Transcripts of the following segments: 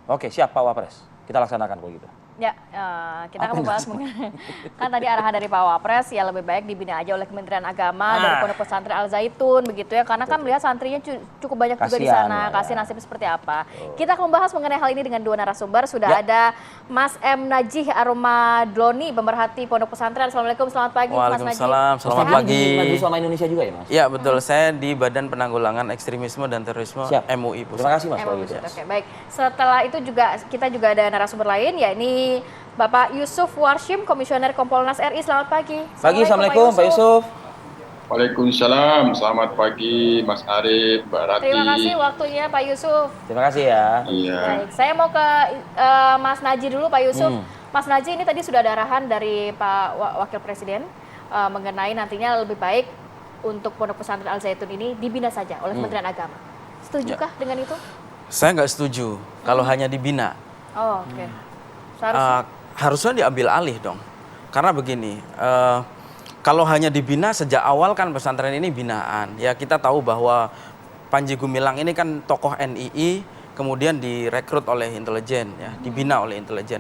Oke, siap Pak Wapres. Kita laksanakan kalau gitu. Ya, kita akan membahas mengenai kan tadi arahan dari Pak Wapres ya lebih baik dibina aja oleh Kementerian Agama dari Pondok Pesantren Al Zaitun begitu ya, karena kan melihat santrinya cukup banyak juga di sana, kasih nasib seperti apa. Kita akan membahas mengenai hal ini dengan dua narasumber. Sudah ada Mas M. Najih Aromadloni, pemerhati Pondok Pesantren. Assalamualaikum, selamat pagi Mas Najih. Waalaikumsalam, selamat pagi. Majelis Ulama Indonesia juga ya Mas? Ya betul, saya di Badan Penanggulangan Ekstremisme dan Terorisme MUI Pusat. Terima kasih Mas. Oke, baik. Setelah itu juga kita juga ada narasumber lain, yakni Bapak Yusuf Warshim, Komisioner Kompolnas RI. Selamat pagi. Assalamualaikum Pak Yusuf. Waalaikumsalam, selamat pagi Mas Arif, Mbak Rati. Terima kasih waktunya Pak Yusuf. Terima kasih ya. Iya. Baik, saya mau ke Mas Najih dulu Pak Yusuf. Mas Najih, ini tadi sudah ada arahan dari Pak Wakil Presiden mengenai nantinya lebih baik untuk Pondok Pesantren Al Zaitun ini dibina saja oleh Kementerian Agama. Setujukah dengan itu? Saya nggak setuju kalau hanya dibina. Oh, oke. Harusnya diambil alih dong. Karena begini, kalau hanya dibina sejak awal kan pesantren ini binaan. Ya kita tahu bahwa Panji Gumilang ini kan tokoh NII, kemudian direkrut oleh intelijen, ya, dibina oleh intelijen.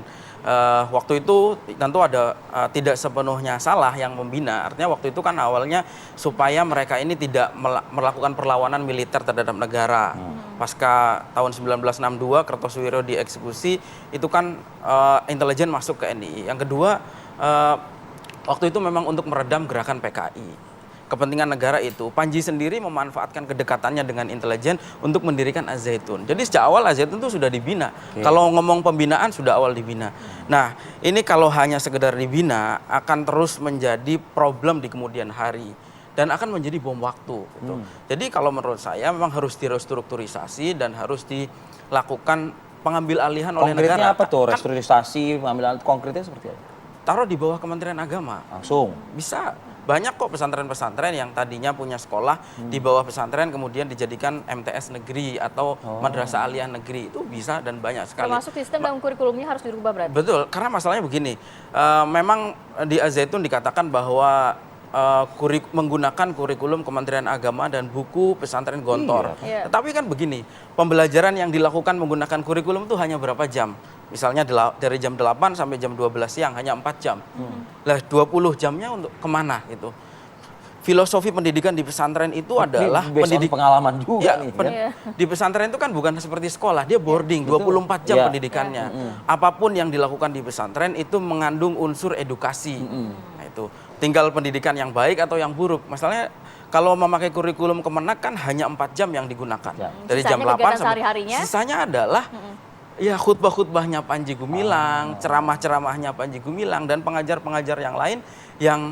Waktu itu tentu ada tidak sepenuhnya salah yang membina. Artinya waktu itu kan awalnya supaya mereka ini tidak melakukan perlawanan militer terhadap negara. Pasca tahun 1962 Kertosuwiro dieksekusi, itu kan intelijen masuk ke NII. Yang kedua, waktu itu memang untuk meredam gerakan PKI. Kepentingan negara itu, Panji sendiri memanfaatkan kedekatannya dengan intelijen untuk mendirikan Al Zaitun. Jadi sejak awal Al Zaitun itu sudah dibina. Kalau ngomong pembinaan sudah awal dibina. Nah, ini kalau hanya sekedar dibina akan terus menjadi problem di kemudian hari dan akan menjadi bom waktu. Gitu. Jadi kalau menurut saya memang harus direstrukturisasi dan harus dilakukan pengambil alihan oleh negara. Konkretnya apa tuh? Restrukturisasi, pengambil alih konkretnya seperti apa? Taruh di bawah Kementerian Agama. Langsung. Bisa. Banyak kok pesantren-pesantren yang tadinya punya sekolah di bawah pesantren kemudian dijadikan MTS negeri atau madrasah aliyah negeri. Itu bisa dan banyak sekali. Termasuk sistem dalam kurikulumnya harus dirubah berarti? Betul, karena masalahnya begini. Memang di Al Zaitun dikatakan bahwa menggunakan kurikulum Kementerian Agama dan buku pesantren Gontor. Iya. Tetapi kan begini, pembelajaran yang dilakukan menggunakan kurikulum itu hanya berapa jam? Misalnya dari jam 8 sampai jam 12 siang, hanya 4 jam. Lah 20 jamnya untuk kemana itu? Filosofi pendidikan di pesantren itu adalah pengalaman juga Di pesantren itu kan bukan seperti sekolah, dia boarding 24 jam pendidikannya. Apapun yang dilakukan di pesantren itu mengandung unsur edukasi. Nah, itu tinggal pendidikan yang baik atau yang buruk. Masalahnya kalau memakai kurikulum Kemenak kan hanya 4 jam yang digunakan. Dari jam 8 sampai sisanya adalah ya khutbah-khutbahnya Panji Gumilang, ceramah-ceramahnya Panji Gumilang dan pengajar-pengajar yang lain yang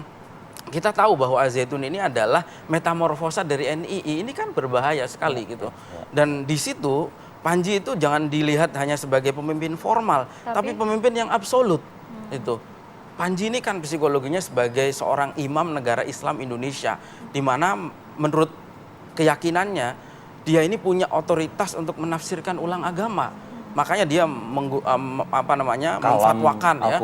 kita tahu bahwa Al Zaitun ini adalah metamorfosa dari NII. Ini kan berbahaya sekali gitu. Dan di situ Panji itu jangan dilihat hanya sebagai pemimpin formal, tapi pemimpin yang absolut. Itu. Panji ini kan psikologinya sebagai seorang imam negara Islam Indonesia, di mana menurut keyakinannya dia ini punya otoritas untuk menafsirkan ulang agama. Makanya dia memfatwakan ya.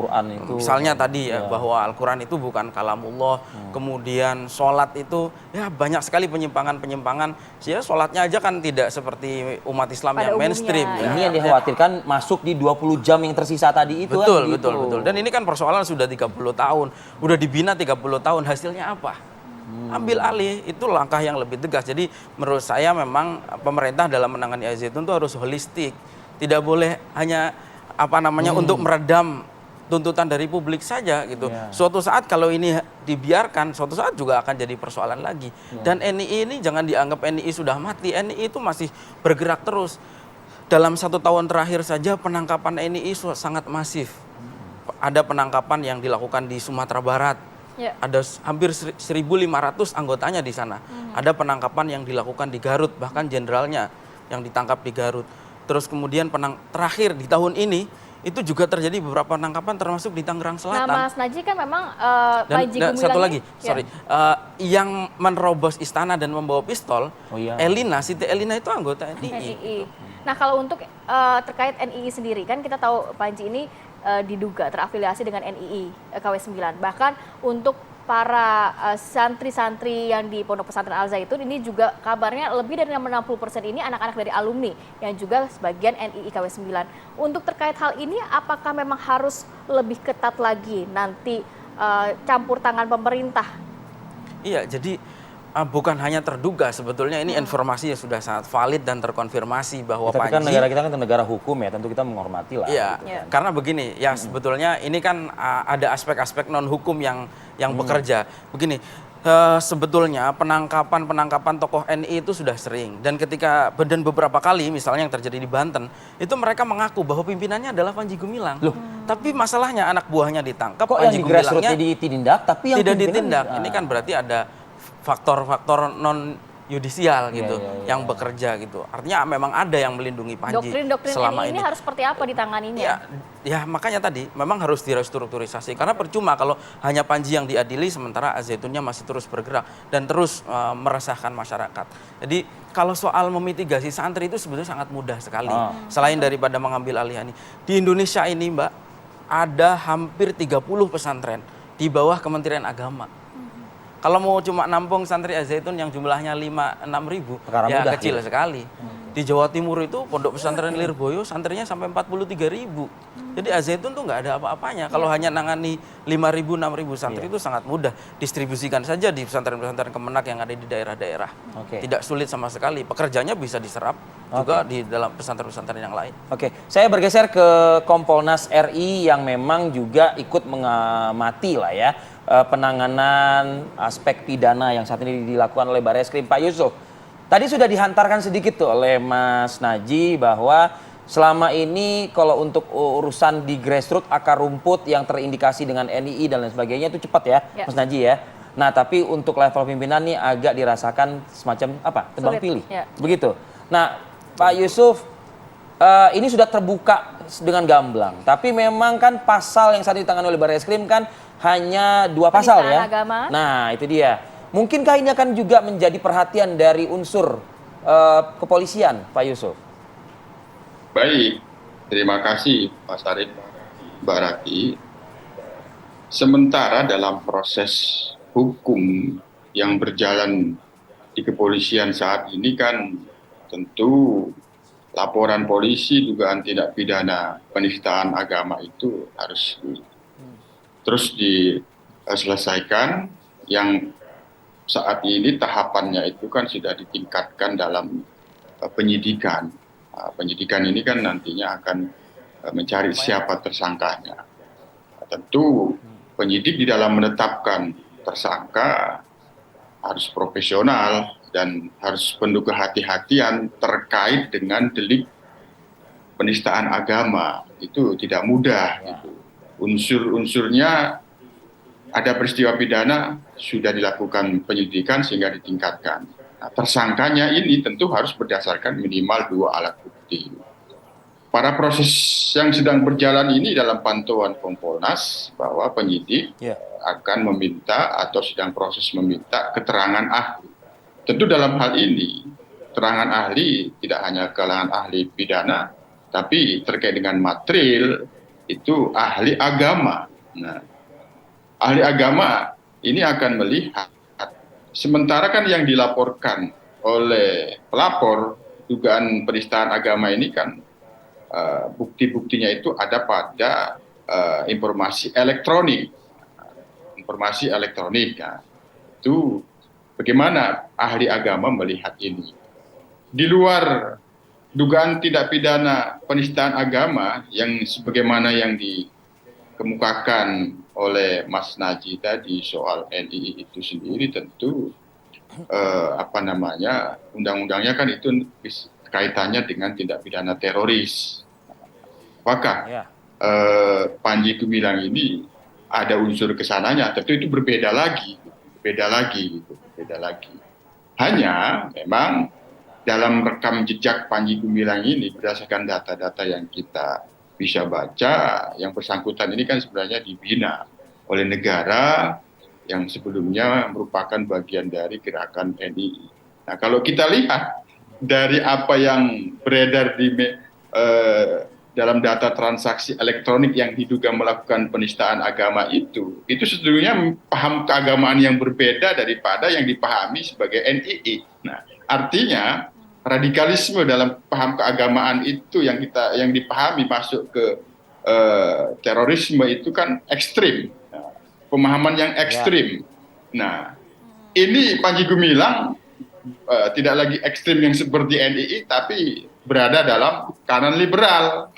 Misalnya tadi ya bahwa Al-Quran itu bukan kalamullah. Kemudian sholat itu ya banyak sekali penyimpangan-penyimpangan. Ya sholatnya aja kan tidak seperti umat Islam yang mainstream. Ini yang dikhawatirkan masuk di 20 jam yang tersisa tadi itu. Betul. Dan ini kan persoalan sudah 30 tahun. Udah dibina 30 tahun, hasilnya apa? Ambil alih, itu langkah yang lebih tegas. Jadi menurut saya memang pemerintah dalam menangani Al Zaitun itu harus holistik. Tidak boleh hanya untuk meredam tuntutan dari publik saja gitu. Suatu saat kalau ini dibiarkan, suatu saat juga akan jadi persoalan lagi. Dan NII ini jangan dianggap NII sudah mati. NII itu masih bergerak terus. Dalam 1 tahun terakhir saja penangkapan NII sangat masif. Ada penangkapan yang dilakukan di Sumatera Barat. Ada hampir 1.500 anggotanya di sana. Ada penangkapan yang dilakukan di Garut, bahkan jenderalnya yang ditangkap di Garut. Terus kemudian terakhir di tahun ini itu juga terjadi beberapa penangkapan termasuk di Tangerang Selatan. Nah, Mas Najih kan memang Panji Gumilang satu lagi, yang menerobos istana dan membawa pistol, Siti Elina itu anggota NII. Nah, kalau untuk terkait NII sendiri kan kita tahu Panji ini diduga terafiliasi dengan NII KW9. Bahkan untuk para santri-santri yang di Pondok Pesantren Al Zaitun ini juga kabarnya lebih dari 60% ini anak-anak dari alumni yang juga sebagian NII KW 9. Untuk terkait hal ini, apakah memang harus lebih ketat lagi nanti campur tangan pemerintah? Iya, jadi bukan hanya terduga, sebetulnya ini informasi yang sudah sangat valid dan terkonfirmasi bahwa Tapi kan Panji. negara kita kan negara hukum ya, tentu kita menghormati lah. Iya, gitu kan. karena begini, ya sebetulnya ini kan ada aspek-aspek non hukum yang bekerja. Begini, sebetulnya penangkapan tokoh NI itu sudah sering, dan dan beberapa kali misalnya yang terjadi di Banten itu mereka mengaku bahwa pimpinannya adalah Panji Gumilang. Loh. Tapi masalahnya anak buahnya ditangkap, Kok yang Panji di grassroots Gumilangnya ditindak, tapi yang tidak pimpinan- ditindak. Ini kan berarti ada faktor-faktor non yudisial gitu yang bekerja gitu. Artinya memang ada yang melindungi Panji Doktrin-doktrin selama NI ini harus seperti apa ditanganinya? Ya makanya tadi memang harus direstrukturisasi, karena percuma kalau hanya Panji yang diadili sementara Al-Zaitunnya masih terus bergerak dan terus meresahkan masyarakat. Jadi kalau soal memitigasi santri itu sebetulnya sangat mudah sekali. Selain daripada mengambil alih ini. Di Indonesia ini Mbak, ada hampir 30 pesantren di bawah Kementerian Agama. Kalau mau cuma nampung santri Al-Zaitun yang jumlahnya 5-6 ribu, Perkara ya mudah, kecil gitu. sekali. Di Jawa Timur itu Pondok Pesantren Lirboyo santrinya sampai 43 ribu. Jadi Al-Zaitun tuh nggak ada apa-apanya. Kalau hanya nangani 5 ribu, 6 ribu santri itu sangat mudah. Distribusikan saja di pesantren-pesantren Kemenak yang ada di daerah-daerah. Oke. Tidak sulit sama sekali. Pekerjanya bisa diserap juga di dalam pesantren-pesantren yang lain. Oke, saya bergeser ke Kompolnas RI yang memang juga ikut mengamati lah ya penanganan aspek pidana yang saat ini dilakukan oleh Barreskrim. Pak Yusuf, tadi sudah dihantarkan sedikit tuh oleh Mas Naji bahwa selama ini kalau untuk urusan di grassroots akar rumput yang terindikasi dengan NII dan lain sebagainya itu cepat ya, Mas Naji ya. Nah, tapi untuk level pimpinan nih agak dirasakan semacam apa? Tebang Sulit, pilih. ya. Begitu. Nah, Pak Yusuf, ini sudah terbuka dengan gamblang. Tapi memang kan pasal yang saat ini ditangani oleh Barreskrim kan hanya 2 pasal ya. Penistaan agama. Nah, itu dia. Mungkinkah ini akan juga menjadi perhatian dari unsur kepolisian, Pak Yusuf? Baik, terima kasih Pak Sarif, Mbak Rati. Sementara dalam proses hukum yang berjalan di kepolisian saat ini kan tentu laporan polisi dugaan tindak pidana penistaan agama itu harus terus diselesaikan. Yang saat ini tahapannya itu kan sudah ditingkatkan dalam penyidikan. Penyidikan ini kan nantinya akan mencari siapa tersangkanya. Tentu penyidik di dalam menetapkan tersangka harus profesional dan harus penuh kehati-hatian terkait dengan delik penistaan agama. Itu tidak mudah. Gitu. Unsur-unsurnya ada peristiwa pidana sudah dilakukan penyidikan sehingga ditingkatkan. Nah, tersangkanya ini tentu harus berdasarkan minimal 2 alat bukti. Pada proses yang sedang berjalan ini dalam pantauan Kompolnas bahwa penyidik akan meminta atau sedang proses meminta keterangan ahli. Tentu dalam hal ini keterangan ahli tidak hanya kalangan ahli pidana, tapi terkait dengan material itu ahli agama. Nah, ahli agama ini akan melihat, sementara kan yang dilaporkan oleh pelapor dugaan penistaan agama ini kan bukti-buktinya itu ada pada informasi elektronik. Informasi elektronik. Nah, itu bagaimana ahli agama melihat ini? Di luar dugaan tindak pidana penistaan agama yang sebagaimana yang dikemukakan oleh Mas Naji tadi soal NII itu sendiri, tentu undang-undangnya kan itu kaitannya dengan tindak pidana teroris. Apakah Panji Gumilang ini ada unsur kesananya? Tentu itu berbeda lagi. Hanya memang dalam rekam jejak Panji Gumilang ini berdasarkan data-data yang kita bisa baca, yang bersangkutan ini kan sebenarnya dibina oleh negara yang sebelumnya merupakan bagian dari gerakan NII. Nah, kalau kita lihat dari apa yang beredar di dalam data transaksi elektronik yang diduga melakukan penistaan agama itu sesungguhnya paham keagamaan yang berbeda daripada yang dipahami sebagai NII. Nah, artinya radikalisme dalam paham keagamaan itu yang dipahami masuk ke terorisme itu kan ekstrim, pemahaman yang ekstrim. Nah, ini Panji Gumilang tidak lagi ekstrim yang seperti NII, tapi berada dalam kanan liberal.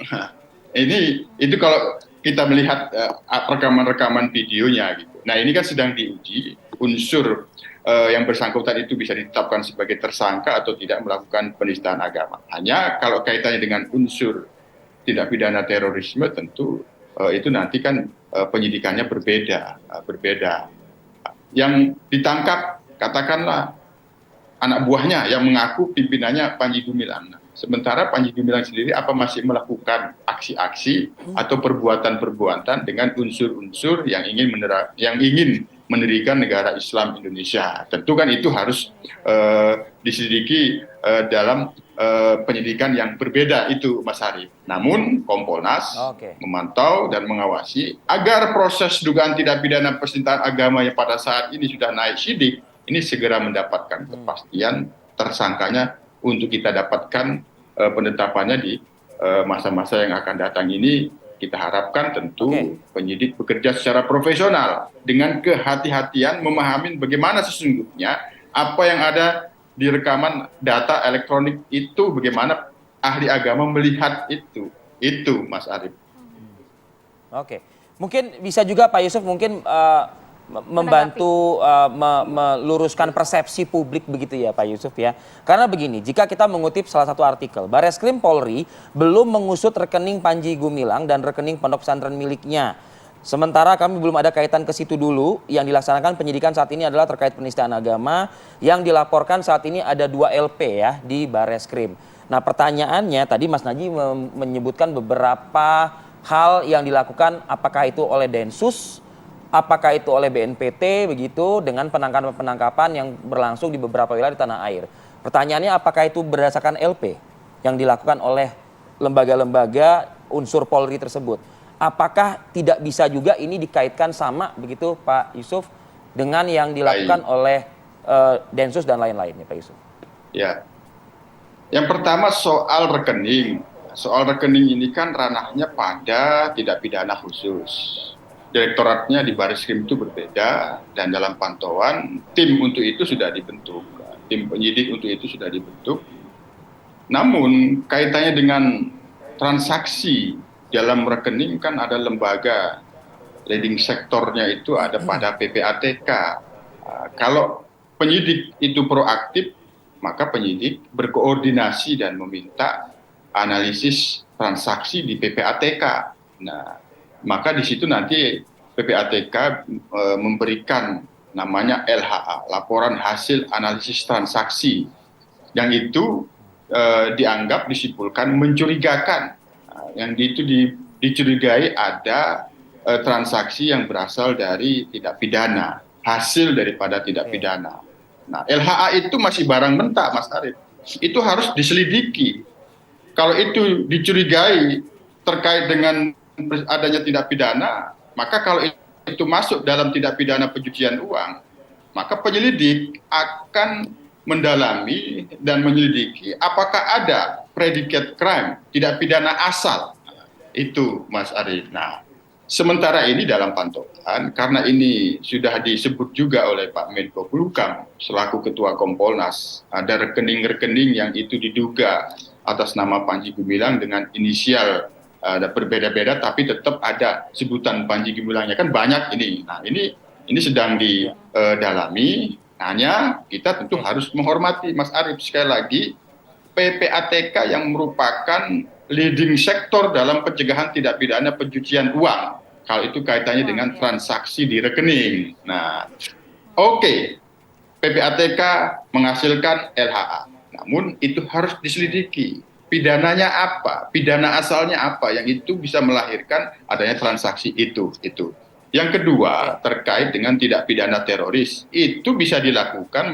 Itu kalau kita melihat rekaman-rekaman videonya gitu. Nah, ini kan sedang diuji unsur yang bersangkutan itu bisa ditetapkan sebagai tersangka atau tidak melakukan penistaan agama. Hanya kalau kaitannya dengan unsur tindak pidana terorisme tentu itu nanti kan penyidikannya berbeda. Yang ditangkap katakanlah anak buahnya yang mengaku pimpinannya Panji Gumilang. Sementara Panji Gumilang sendiri apa masih melakukan aksi-aksi atau perbuatan-perbuatan dengan unsur-unsur yang ingin mendirikan negara Islam Indonesia. Tentu kan itu harus diselidiki dalam penyidikan yang berbeda itu, Mas Arief. Namun Kompolnas memantau dan mengawasi agar proses dugaan tindak pidana penistaan agama yang pada saat ini sudah naik sidik ini segera mendapatkan kepastian tersangkanya untuk kita dapatkan penetapannya di masa-masa yang akan datang ini. Kita harapkan tentu penyidik bekerja secara profesional dengan kehati-hatian memahami bagaimana sesungguhnya apa yang ada di rekaman data elektronik itu, bagaimana ahli agama melihat itu Mas Arief. Oke, mungkin bisa juga Pak Yusuf mungkin membantu meluruskan persepsi publik begitu ya Pak Yusuf ya. Karena begini, jika kita mengutip salah satu artikel, Bareskrim Polri belum mengusut rekening Panji Gumilang dan rekening pondok pesantren miliknya. Sementara kami belum ada kaitan ke situ dulu. Yang dilaksanakan penyidikan saat ini adalah terkait penistaan agama yang dilaporkan saat ini ada 2 LP ya di Bareskrim. Nah, pertanyaannya tadi Mas Naji menyebutkan beberapa hal yang dilakukan, apakah itu oleh Densus, apakah itu oleh BNPT begitu, dengan penangkapan-penangkapan yang berlangsung di beberapa wilayah di tanah air. Pertanyaannya, apakah itu berdasarkan LP yang dilakukan oleh lembaga-lembaga unsur Polri tersebut? Apakah tidak bisa juga ini dikaitkan sama begitu Pak Yusuf dengan yang dilakukan oleh Densus dan lain-lainnya Pak Yusuf? Ya, yang pertama soal rekening. Soal rekening ini kan ranahnya pada tindak pidana khusus. Direktoratnya di Bareskrim itu berbeda dan dalam pantauan tim untuk itu sudah dibentuk. Tim penyidik untuk itu sudah dibentuk. Namun kaitannya dengan transaksi dalam rekening kan ada lembaga leading sektornya itu ada pada PPATK. Kalau penyidik itu proaktif, maka penyidik berkoordinasi dan meminta analisis transaksi di PPATK. Nah, maka di situ nanti PPATK memberikan namanya LHA, laporan hasil analisis transaksi, yang itu dianggap disimpulkan mencurigakan. Yang itu dicurigai ada transaksi yang berasal dari tindak pidana, hasil daripada tindak pidana. Nah, LHA itu masih barang mentah, Mas Arief. Itu harus diselidiki. Kalau itu dicurigai terkait dengan adanya tindak pidana, maka kalau itu masuk dalam tindak pidana pencucian uang, maka penyelidik akan mendalami dan menyelidiki apakah ada predicate crime, tidak pidana asal. Itu Mas Arief. Nah, sementara ini dalam pantauan, karena ini sudah disebut juga oleh Pak Menko Polhukam selaku Ketua Kompolnas, ada rekening-rekening yang itu diduga atas nama Panji Gumilang dengan inisial ada berbeda-beda, tapi tetap ada sebutan Panji Gumilangnya, kan banyak ini. Nah, ini sedang didalami. Hanya kita tentu harus menghormati, Mas Arief, sekali lagi PPATK yang merupakan leading sektor dalam pencegahan tindak pidana pencucian uang. Kalau itu kaitannya dengan transaksi di rekening. Nah, PPATK menghasilkan LHA. Namun itu harus diselidiki. Pidananya apa? Pidana asalnya apa? Yang itu bisa melahirkan adanya transaksi itu. Yang kedua, terkait dengan tindak pidana teroris, itu bisa dilakukan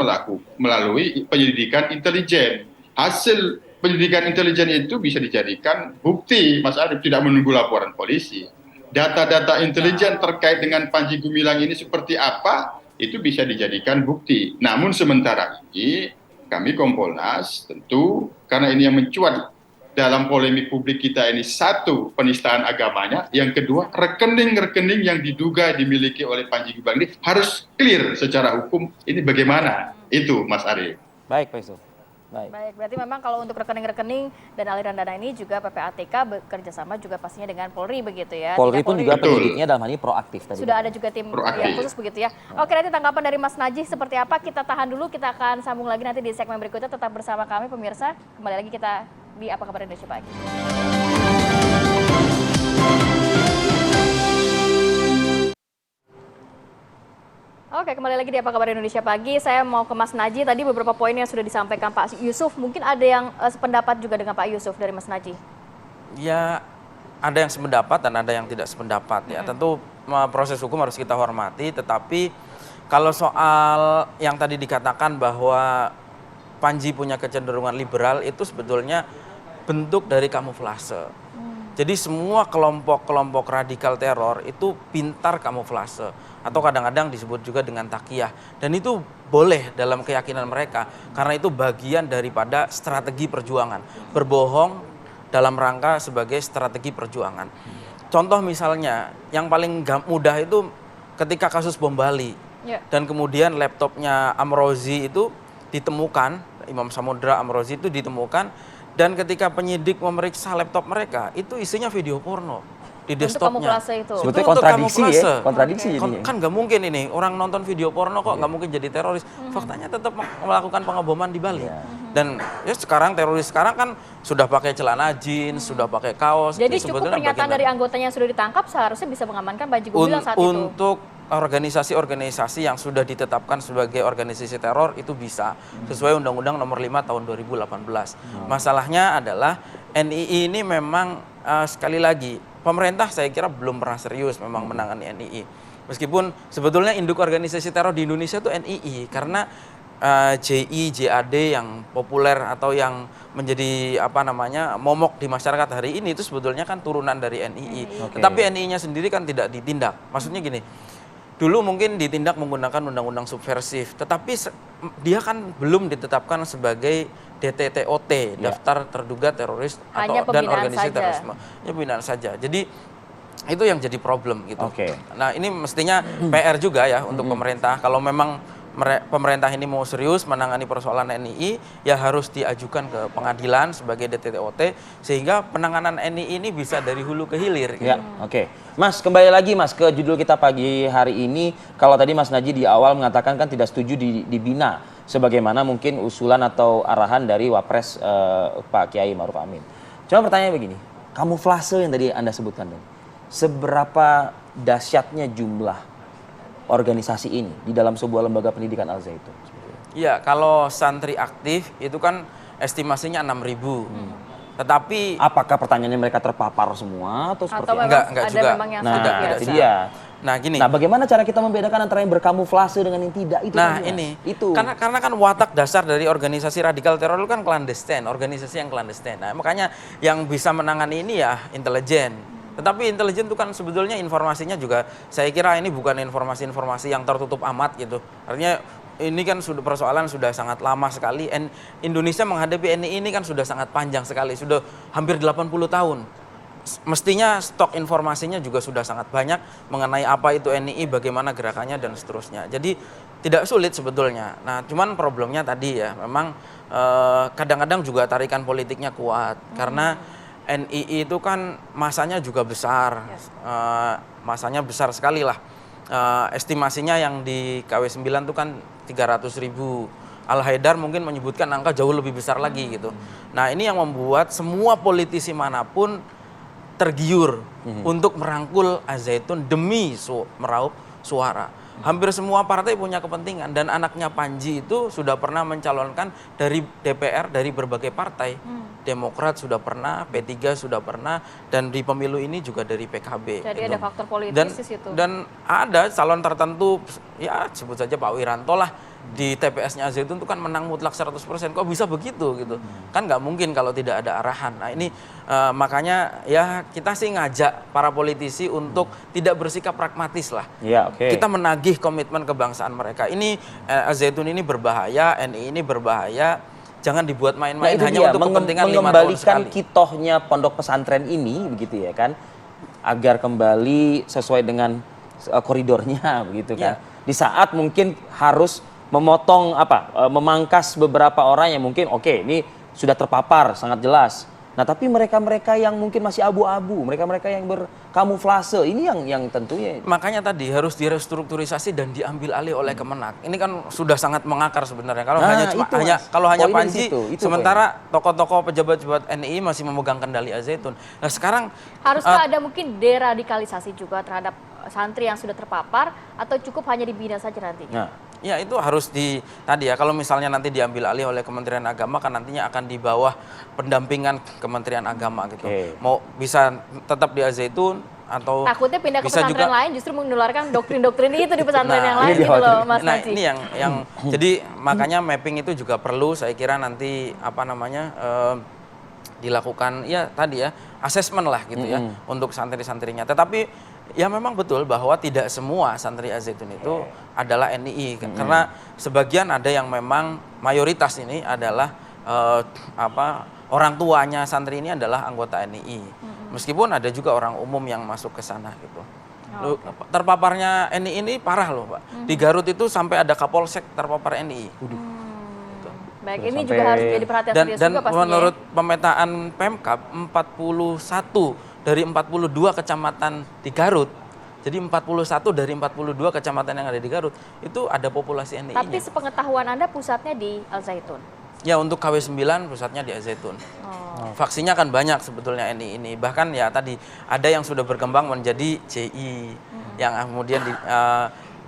melalui penyelidikan intelijen. Hasil penyelidikan intelijen itu bisa dijadikan bukti, Mas Arief, tidak menunggu laporan polisi. Data-data intelijen terkait dengan Panji Gumilang ini seperti apa, itu bisa dijadikan bukti. Namun sementara ini, kami Kompolnas tentu, karena ini yang mencuat dalam polemik publik kita ini, satu, penistaan agamanya, yang kedua, rekening-rekening yang diduga dimiliki oleh Panji Gumilang ini harus clear secara hukum. Ini bagaimana? Itu, Mas Arief. Baik, Pak Yusuf. Baik, berarti memang kalau untuk rekening-rekening dan aliran dana ini juga PPATK bekerja sama juga pastinya dengan Polri begitu ya. Polri pun juga Betul. penyidiknya dalam hal ini proaktif tadi. Sudah ada juga tim yang khusus begitu ya. Oke, nanti tanggapan dari Mas Najih seperti apa, kita tahan dulu, kita akan sambung lagi nanti di segmen berikutnya. Tetap bersama kami pemirsa, kembali lagi kita di Apa Kabar Indonesia Pagi. Oke, kembali lagi di Apa Kabar Indonesia Pagi. Saya mau ke Mas Najih, tadi beberapa poin yang sudah disampaikan Pak Yusuf. Mungkin ada yang sependapat juga dengan Pak Yusuf dari Mas Najih? Ya, ada yang sependapat dan ada yang tidak sependapat ya. Tentu proses hukum harus kita hormati, tetapi kalau soal yang tadi dikatakan bahwa Panji punya kecenderungan liberal, itu sebetulnya bentuk dari kamuflase. Jadi semua kelompok-kelompok radikal teror itu pintar kamuflase atau kadang-kadang disebut juga dengan takiyah, dan itu boleh dalam keyakinan mereka karena itu bagian daripada strategi perjuangan, berbohong dalam rangka sebagai strategi perjuangan. Contoh misalnya yang paling mudah itu ketika kasus bom Bali dan kemudian laptopnya Amrozi itu ditemukan, Imam Samudra Amrozi itu ditemukan, dan ketika penyidik memeriksa laptop mereka itu isinya video porno di desktopnya. Itu. Sebetulnya kontradiksi ya, kontradiksi jadinya. Kan nggak mungkin ini orang nonton video porno kok nggak mungkin jadi teroris. Faktanya tetap melakukan pengeboman di Bali. Dan ya sekarang teroris sekarang kan sudah pakai celana jeans, sudah pakai kaos. Jadi cukup pernyataan dari anggotanya yang sudah ditangkap seharusnya bisa mengamankan Panji Gumilang saat itu. Untuk organisasi-organisasi yang sudah ditetapkan sebagai organisasi teror itu bisa sesuai Undang-Undang Nomor 5 Tahun 2018. Masalahnya adalah NII ini memang sekali lagi pemerintah saya kira belum pernah serius memang menangani NII. Meskipun sebetulnya induk organisasi teror di Indonesia itu NII karena JI, JAD yang populer atau yang menjadi momok di masyarakat hari ini itu sebetulnya kan turunan dari NII. Tetapi NII-nya sendiri kan tidak ditindak. Maksudnya gini, dulu mungkin ditindak menggunakan undang-undang subversif, tetapi dia kan belum ditetapkan sebagai DTTOT, daftar terduga teroris atau dan organisasi terorisme. Ya pembinaan saja. Jadi itu yang jadi problem gitu. Nah, ini mestinya PR juga ya untuk pemerintah. Kalau memang pemerintah ini mau serius menangani persoalan NII, ya harus diajukan ke pengadilan sebagai DTTOT sehingga penanganan NII ini bisa dari hulu ke hilir. Gitu. Ya, Mas, kembali lagi Mas ke judul kita pagi hari ini. Kalau tadi Mas Najih di awal mengatakan kan tidak setuju dibina, sebagaimana mungkin usulan atau arahan dari Wapres Pak Kiai Ma'ruf Amin. Cuma pertanyaannya begini, kamuflase yang tadi Anda sebutkan, seberapa dahsyatnya jumlah organisasi ini di dalam sebuah lembaga pendidikan Al Zaitun? Iya, kalau santri aktif itu kan estimasinya 6.000. Tetapi apakah pertanyaannya mereka terpapar semua atau seperti apa? Enggak juga. Nah, itu dia. Nah, gini. Nah, bagaimana cara kita membedakan antara yang berkamuflase dengan yang tidak itu? Nah, itu. Karena kan watak dasar dari organisasi radikal teror itu kan klandestin, organisasi yang klandestin. Nah, makanya yang bisa menangani ini ya intelijen. Tetapi intelijen itu kan sebetulnya informasinya juga saya kira ini bukan informasi-informasi yang tertutup amat gitu. Artinya ini kan sudah persoalan sudah sangat lama sekali. Indonesia menghadapi NII ini kan sudah sangat panjang sekali, sudah hampir 80 tahun. Mestinya stok informasinya juga sudah sangat banyak mengenai apa itu NII, bagaimana gerakannya dan seterusnya. Jadi tidak sulit sebetulnya. Nah, cuman problemnya tadi ya, memang kadang-kadang juga tarikan politiknya kuat karena NII itu kan masanya juga besar, masanya besar sekali lah. Estimasinya yang di KW9 itu kan 300.000. Al-Haidar mungkin menyebutkan angka jauh lebih besar lagi gitu. Nah, ini yang membuat semua politisi manapun tergiur untuk merangkul Al-Zaitun demi meraup suara. Hampir semua partai punya kepentingan dan anaknya Panji itu sudah pernah mencalonkan dari DPR dari berbagai partai. Demokrat sudah pernah, P3 sudah pernah, dan di pemilu ini juga dari PKB. Jadi gitu. ada faktor politis di situ. Dan ada calon tertentu, ya sebut saja Pak Wiranto lah, di TPS-nya Al-Zaitun itu kan menang mutlak 100%. Kok bisa begitu gitu? Kan nggak mungkin kalau tidak ada arahan. Nah ini makanya ya kita sih ngajak para politisi untuk tidak bersikap pragmatis lah. Ya, oke. Kita menagih komitmen kebangsaan mereka. Ini Al-Zaitun ini berbahaya, NI ini berbahaya. Jangan dibuat Nah main-main itu hanya dia, untuk kepentingan 5 tahun mengembalikan sekali. kitohnya pondok pesantren ini begitu ya kan, agar kembali sesuai dengan koridornya begitu kan. Di saat mungkin harus memotong memangkas beberapa orang yang mungkin ini sudah terpapar sangat jelas. Nah tapi mereka-mereka yang mungkin masih abu-abu, mereka-mereka yang berkamuflase, ini yang tentunya. Makanya tadi harus direstrukturisasi dan diambil alih oleh Kemenak. Ini kan sudah sangat mengakar sebenarnya. Kalau hanya Poinnya di Panji, situ, itu sementara tokoh-tokoh pejabat-pejabat NI masih memegang kendali Al-Zaitun. Nah sekarang Haruskah ada mungkin deradikalisasi juga terhadap santri yang sudah terpapar atau cukup hanya dibina saja nanti? Nah, ya itu harus tadi ya, kalau misalnya nanti diambil alih oleh Kementerian Agama kan nantinya akan di bawah pendampingan Kementerian Agama gitu. Mau bisa tetap di Al-Zaitun atau Takutnya pindah ke bisa pesantren juga, lain justru menularkan doktrin-doktrin itu di pesantren yang Nah, lain ini gitu loh, dikhawatir. Mas nah Najib. ini yang jadi makanya mapping itu juga perlu, saya kira nanti dilakukan ya tadi ya asesmen lah gitu ya untuk santri-santrinya. Tetapi ya memang betul bahwa tidak semua santri Al-Zaitun itu adalah NII karena sebagian ada yang memang mayoritas ini adalah orang tuanya santri ini adalah anggota NII. Meskipun ada juga orang umum yang masuk ke sana gitu. Terpaparnya NII ini parah loh, Pak. Di Garut itu sampai ada Kapolsek terpapar NII. Baik, ini juga harus jadi perhatian Dan serius juga pastinya. menurut pemetaan Pemkab 41 dari 42 kecamatan di Garut. Jadi 41 dari 42 kecamatan yang ada di Garut itu ada populasi NII-nya. Tapi sepengetahuan Anda pusatnya di Al-Zaitun. Ya untuk KW9 pusatnya di Al-Zaitun. Vaksinnya kan banyak sebetulnya NII ini. Bahkan ya tadi ada yang sudah berkembang menjadi JI yang kemudian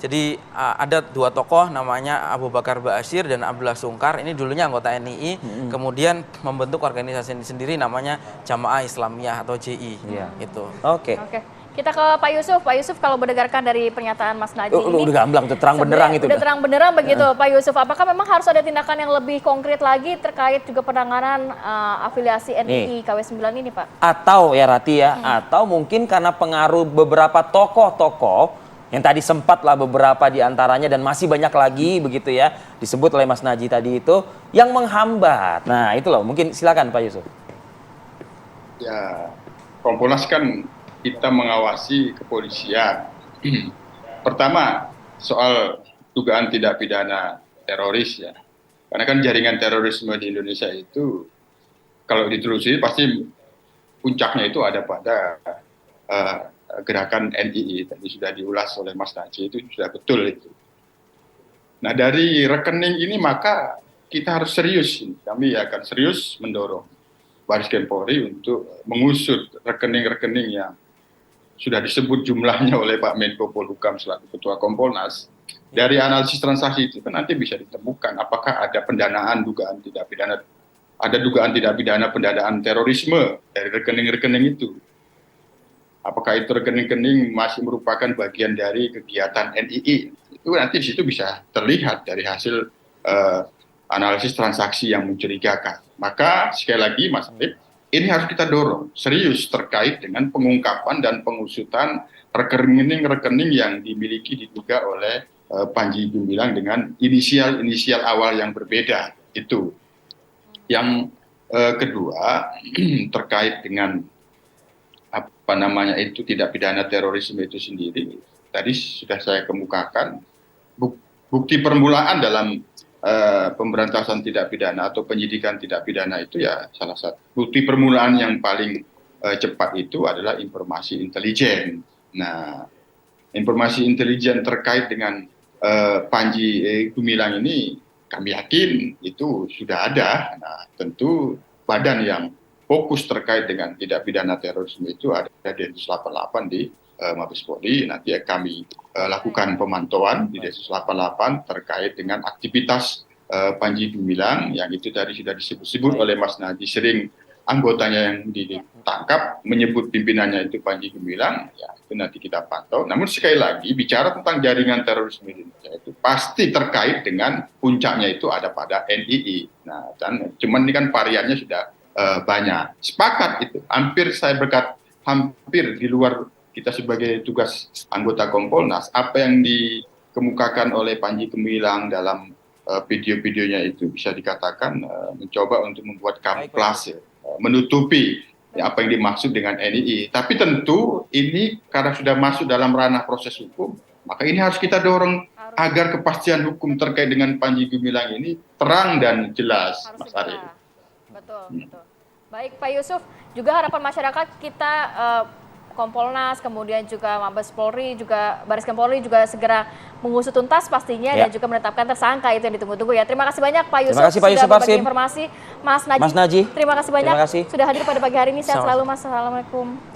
jadi ada dua tokoh namanya Abu Bakar Ba'asyir dan Abdullah Sungkar. Ini dulunya anggota NII, kemudian membentuk organisasi sendiri namanya Jamaah Islamiyah atau JI. Gitu. Oke. Kita ke Pak Yusuf. Pak Yusuf, kalau berdasarkan dari pernyataan Mas Najib ini Udah gamblang tuh, terang benderang itu. Udah terang benderang begitu, Pak Yusuf. Apakah memang harus ada tindakan yang lebih konkret lagi terkait juga penanganan afiliasi NII KW9 ini, Pak? Atau ya Rati ya, atau mungkin karena pengaruh beberapa tokoh-tokoh yang tadi sempatlah beberapa di antaranya dan masih banyak lagi begitu ya disebut oleh Mas Naji tadi itu yang menghambat. Nah itu loh, mungkin silakan Pak Yusuf. Ya, Kompolnas kan kita mengawasi kepolisian. Pertama, soal dugaan tindak pidana teroris ya. Karena kan jaringan terorisme di Indonesia itu kalau ditelusuri pasti puncaknya itu ada pada gerakan NII. Tadi sudah diulas oleh Mas Najib, itu sudah betul itu. Nah dari rekening ini maka kita harus serius. Kami akan serius mendorong Baris Krim Polri untuk mengusut rekening-rekening yang sudah disebut jumlahnya oleh Pak Menko Polhukam selaku Ketua Kompolnas. Dari analisis transaksi itu kan nanti bisa ditemukan apakah ada pendanaan dugaan tidak pidana, ada dugaan tidak pidana pendanaan terorisme dari rekening-rekening itu. Apakah itu rekening-rekening masih merupakan bagian dari kegiatan NII? Itu nanti di situ bisa terlihat dari hasil analisis transaksi yang mencurigakan. Maka sekali lagi Mas Alif, ini harus kita dorong serius terkait dengan pengungkapan dan pengusutan rekening-rekening yang dimiliki diduga oleh Panji Gumilang dengan inisial awal yang berbeda. Itu. Yang kedua terkait dengan tidak pidana terorisme itu sendiri. Tadi sudah saya kemukakan bukti permulaan dalam pemberantasan tidak pidana atau penyidikan tidak pidana itu ya salah satu bukti permulaan yang paling cepat itu adalah informasi intelijen. Nah, informasi intelijen terkait dengan Panji Gumilang ini kami yakin itu sudah ada. Nah, tentu badan yang fokus terkait dengan tidak pidana terorisme itu ada Densus 88 di Mabes Polri. Nanti kami lakukan pemantauan di Densus 88 terkait dengan aktivitas Panji Gumilang yang itu tadi sudah disebut-sebut oleh Mas Naji, sering anggotanya yang ditangkap menyebut pimpinannya itu Panji Gumilang, ya itu nanti kita pantau. Namun sekali lagi bicara tentang jaringan terorisme di Indonesia itu pasti terkait dengan puncaknya itu ada pada NII. Nah, dan cuman ini kan variannya sudah banyak. Sepakat itu, saya berkat hampir di luar kita sebagai tugas anggota Kompolnas, apa yang dikemukakan oleh Panji Gumilang dalam video-videonya itu bisa dikatakan mencoba untuk membuat kamuflase, menutupi apa yang dimaksud dengan NII. Tapi tentu ini karena sudah masuk dalam ranah proses hukum, maka ini harus kita dorong agar kepastian hukum terkait dengan Panji Gumilang ini terang dan jelas, Mas Arief. Betul, betul. Baik Pak Yusuf, juga harapan masyarakat kita Kompolnas, kemudian juga Mabes Polri, juga Baris Krim Polri juga segera mengusut tuntas pastinya dan juga menetapkan tersangka, itu yang ditunggu-tunggu ya. Terima kasih banyak Pak Yusuf, sudah berbagi informasi. Mas Najih, terima kasih banyak sudah hadir pada pagi hari ini. Sehat selalu Mas. Assalamualaikum.